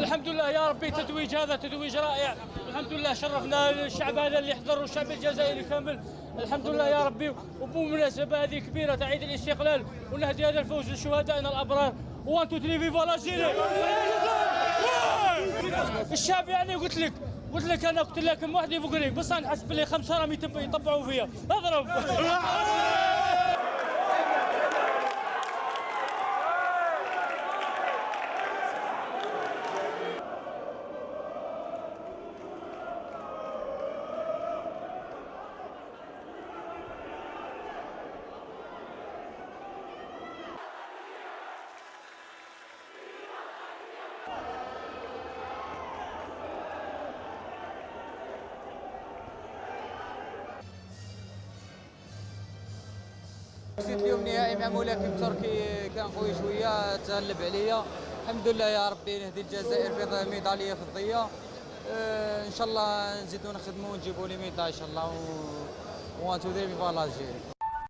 الحمد لله يا ربي، تتويج هذا تتويج رائع، الحمد لله شرفنا الشعب هذا اللي حضر والشعب الجزائري كامل، الحمد لله يا ربي. وبمناسبة هذه كبيرة عيد الاستقلال، ونهدي هذا الفوز لشهدائنا الأبرار. 1 2 3 فيفا الجزائر. الشعب يعني قلت لك انا قلت لكم وحدي فوقريك، بس انا نحس بلي 5 راهم يطبعوا فيا. اضرب. وصلت اليوم نهائي مع ملاكم تركي كان قوي شويه، تغلب عليا الحمد لله يا ربي. نهدي الجزائر في ميداليه فضيه، ان شاء الله نزيدو نخدموا ونجيبوا لي ميداليه ان شاء الله. و 1 2 3 فيفا الجزائر.